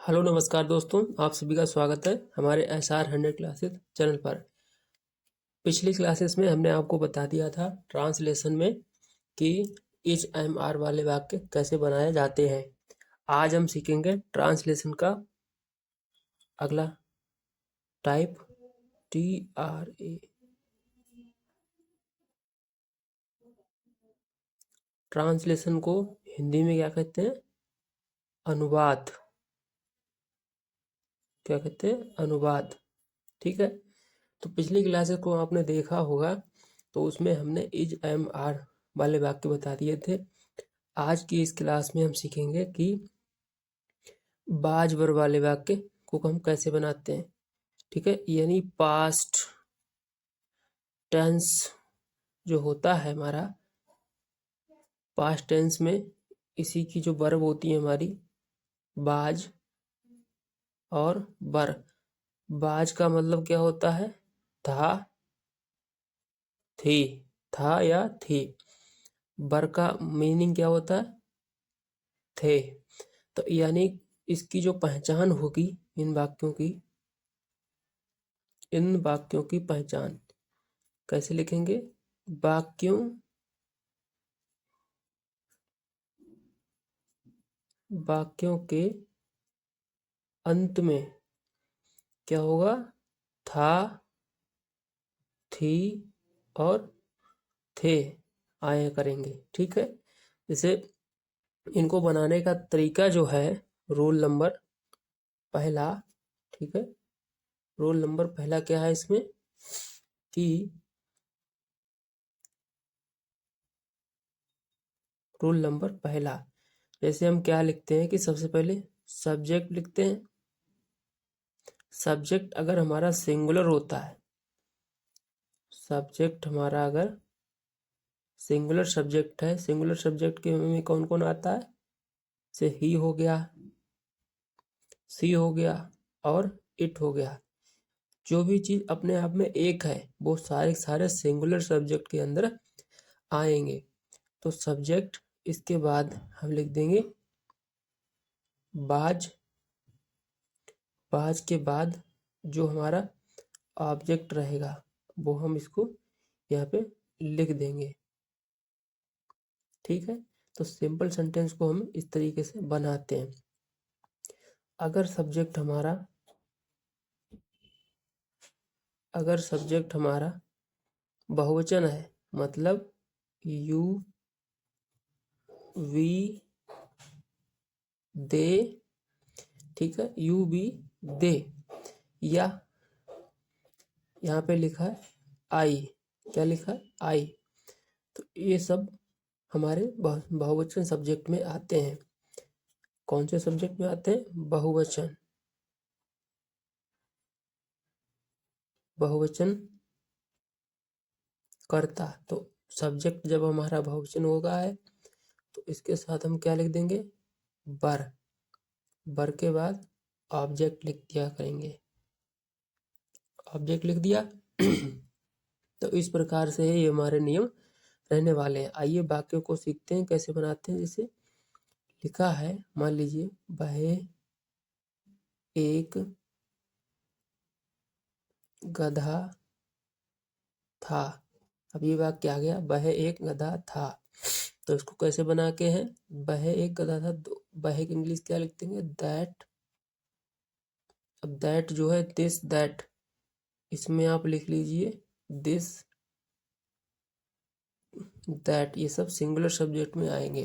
Hello नमस्कार दोस्तों, आप सभी का स्वागत है हमारे SR100 क्लासेस चैनल पर। पिछली क्लासेस में हमने आपको बता दिया था ट्रांसलेशन में कि इज एम आर वाले वाक्य कैसे बनाए जाते हैं। आज हम सीखेंगे ट्रांसलेशन का अगला टाइप TRA। ट्रांसलेशन को हिंदी में क्या कहते हैं? अनुवाद। क्या कहते हैं? अनुवाद। ठीक है। तो पिछली क्लासेस को आपने देखा होगा, तो उसमें हमने इज एम आर वाले वाक्य बता दिए थे। आज की इस क्लास में हम सीखेंगे कि बाज वर वाले वाक्य को हम कैसे बनाते हैं। ठीक है, यानी पास्ट टेंस जो होता है हमारा, पास्ट टेंस में इसी की जो वर्ब होती है हमारी बाज और वर। बाज का मतलब क्या होता है? था, थी, था या थी। वर का मीनिंग क्या होता है? थे। तो यानी इसकी जो पहचान होगी इन वाक्यों की पहचान कैसे लिखेंगे? वाक्यों के अंत में क्या होगा? था, थी और थे आया करेंगे। ठीक है। जैसे इनको बनाने का तरीका जो है, रोल नंबर पहला। ठीक है, रोल नंबर पहला क्या है इसमें कि रोल नंबर पहला, जैसे हम क्या लिखते हैं कि सबसे पहले सब्जेक्ट लिखते हैं। सब्जेक्ट अगर हमारा सिंगुलर होता है, सब्जेक्ट हमारा अगर सिंगुलर सब्जेक्ट है, सिंगुलर सब्जेक्ट के में कौन कौन आता है? से ही हो गया, सी हो गया और इट हो गया। जो भी चीज अपने आप में एक है वो सारे सारे सिंगुलर सब्जेक्ट के अंदर आएंगे। तो सब्जेक्ट, इसके बाद हम लिख देंगे बाज। बाज के बाद जो हमारा ऑब्जेक्ट रहेगा वो हम इसको यहाँ पे लिख देंगे। ठीक है। तो सिंपल सेंटेंस को हम इस तरीके से बनाते हैं। अगर सब्जेक्ट हमारा बहुवचन है, मतलब यू, वी, दे। ठीक है, यू, वी, दे, या यहाँ पे लिखा है आई। क्या लिखा है? आई। तो ये सब हमारे बहुवचन सब्जेक्ट में आते हैं। कौन से सब्जेक्ट में आते हैं? बहुवचन करता। तो सब्जेक्ट जब हमारा बहुवचन होगा है तो इसके साथ हम क्या लिख देंगे? वर। वर के बाद ऑब्जेक्ट लिख दिया करेंगे। ऑब्जेक्ट लिख दिया। तो इस प्रकार से ये हमारे नियम रहने वाले हैं। आइए वाक्यों को सीखते हैं कैसे बनाते हैं। जैसे लिखा है, मान लीजिए वह एक गधा था। अब ये वाक्य आ गया, वह एक गधा था। तो इसको कैसे बना के हैं? वह एक गधा था, वह की इंग्लिश क्या लिख देंगे? दैट। अब दैट जो है दिस, दैट, इसमें आप लिख लीजिए दिस, दैट। ये सब सिंगुलर सब्जेक्ट में आएंगे।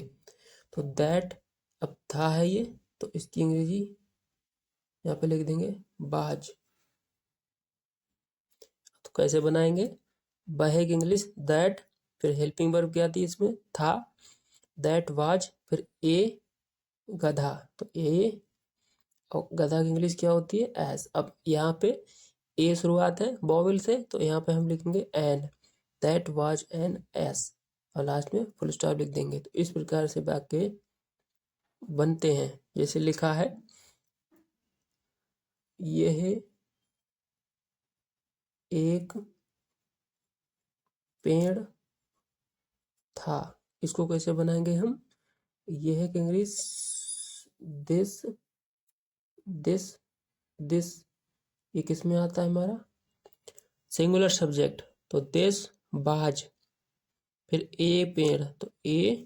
तो दैट अब था है ये, तो इसकी अंग्रेजी यहाँ पे लिख देंगे बाज। तो कैसे बनाएंगे? वह की इंग्लिश दैट, फिर हेल्पिंग वर्ब क्या थी इसमें? था। दैट वाज, फिर ए गधा, तो ए, और गधा की इंग्लिश क्या होती है? एस। अब यहाँ पे ए शुरुआत है वॉवेल से, तो यहाँ पे हम लिखेंगे N. That was N S, और लास्ट में फुल स्टॉप लिख देंगे। तो इस प्रकार से वाक्य बनते हैं। जैसे लिखा है, यह एक पेड़ था। इसको कैसे बनाएंगे हम? यह की इंग्लिश दिस दिस, दिस ये किस में आता है हमारा? सिंगुलर सब्जेक्ट, तो दिस बाज, फिर ए पेड़, तो ए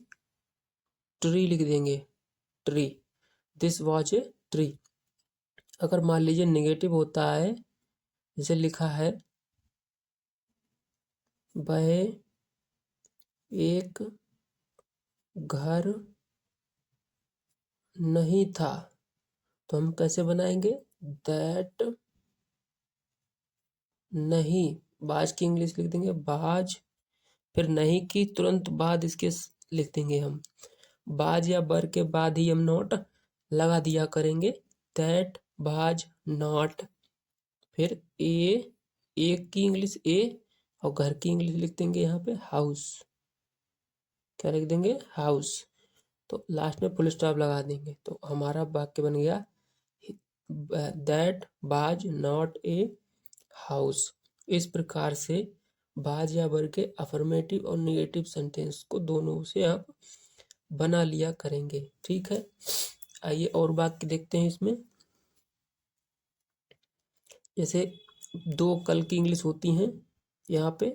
ट्री लिख देंगे, tree, this was a tree. अगर मान लीजिए नेगेटिव होता है, जैसे लिखा है वह एक घर नहीं था, तो हम कैसे बनाएंगे? दैट, नहीं, बाज की इंग्लिश लिख देंगे बाज, फिर नहीं की तुरंत बाद इसके लिख देंगे हम, बाज या बर के बाद ही हम नॉट लगा दिया करेंगे, दैट बाज नॉट। फिर ए, एक की इंग्लिश ए, और घर की इंग्लिश लिख देंगे यहाँ पे हाउस, क्या लिख देंगे? हाउस। तो लास्ट में फुल स्टॉप लगा देंगे, तो हमारा वाक्य बन गया दैट बाज नॉट ए हाउस। इस प्रकार से बाज या बर के अफर्मेटिव और नेगेटिव सेंटेंस को दोनों से आप बना लिया करेंगे। ठीक है, आइए और वाक्य देखते हैं इसमें। जैसे दो कल की इंग्लिश होती हैं यहाँ पे,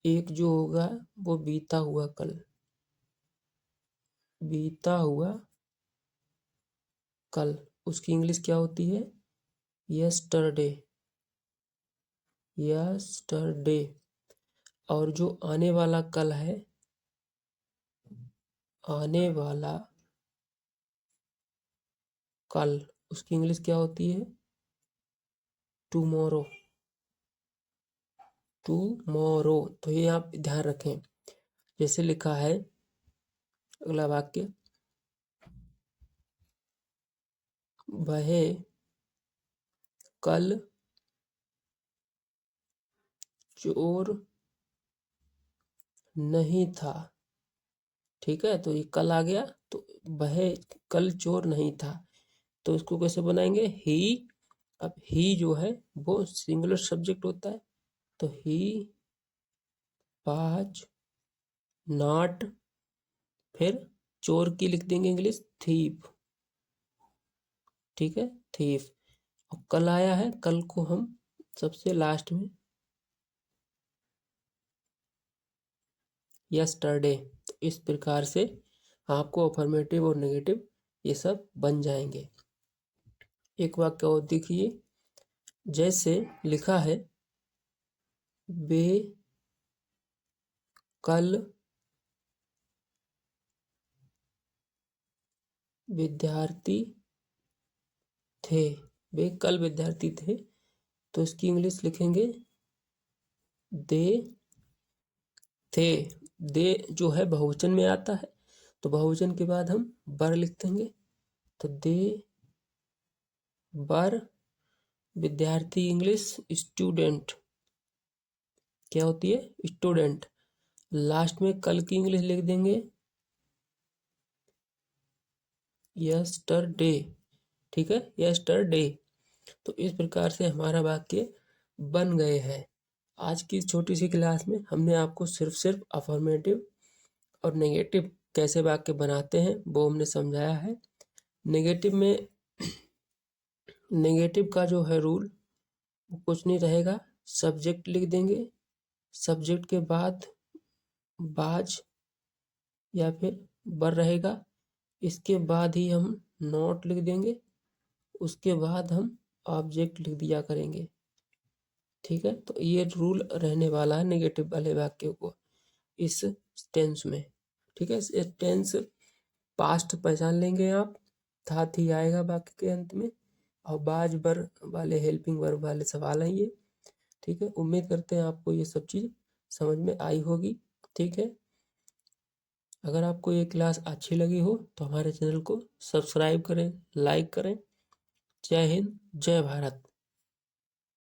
एक जो होगा वो बीता हुआ कल, बीता हुआ कल, उसकी इंग्लिश क्या होती है? Yesterday, yesterday. और जो आने वाला कल है, आने वाला कल, उसकी इंग्लिश क्या होती है? Tomorrow, tomorrow. तो ये आप ध्यान रखें। जैसे लिखा है अगला वाक्य, वह कल चोर नहीं था। ठीक है, तो ये कल आ गया, तो वह कल चोर नहीं था, तो इसको कैसे बनाएंगे? ही। अब ही जो है वो सिंगुलर सब्जेक्ट होता है, तो ही वाज नॉट, फिर चोर की लिख देंगे इंग्लिश थीफ। ठीक है, थीफ। और कल आया है, कल को हम सबसे लास्ट में यस्टरडे। तो इस प्रकार से आपको अफर्मेटिव और नेगेटिव ये सब बन जाएंगे। एक वाक्य और देखिए, जैसे लिखा है वे कल विद्यार्थी थे, वे कल विद्यार्थी थे, तो इसकी इंग्लिश लिखेंगे दे थे। दे जो है बहुवचन में आता है, तो बहुवचन के बाद हम बर लिख देंगे, तो दे बर विद्यार्थी, इंग्लिश स्टूडेंट, क्या होती है? स्टूडेंट। लास्ट में कल की इंग्लिश लिख देंगे यस्टरडे। ठीक है, यस्टरडे। तो इस प्रकार से हमारा वाक्य बन गए हैं। आज की छोटी सी क्लास में हमने आपको सिर्फ अफर्मेटिव और नेगेटिव कैसे वाक्य बनाते हैं वो हमने समझाया है। नेगेटिव में, नेगेटिव का जो है रूल वो कुछ नहीं रहेगा, सब्जेक्ट लिख देंगे, सब्जेक्ट के बाद बाज या फिर बर रहेगा, इसके बाद ही हम नॉट लिख देंगे, उसके बाद हम ऑब्जेक्ट लिख दिया करेंगे। ठीक है, तो ये रूल रहने वाला है नेगेटिव वाले वाक्यों को इस टेंस में। ठीक है, इस टेंस पास्ट पहचान लेंगे आप, साथ ही आएगा वाक्य के अंत में, और बाज बर वाले हेल्पिंग वर्ब वाले सवाल हैं ये। ठीक है, उम्मीद करते हैं आपको ये सब चीज़ समझ में आई होगी। ठीक है, अगर आपको ये क्लास अच्छी लगी हो तो हमारे चैनल को सब्सक्राइब करें, लाइक करें। जय हिंद, जय भारत।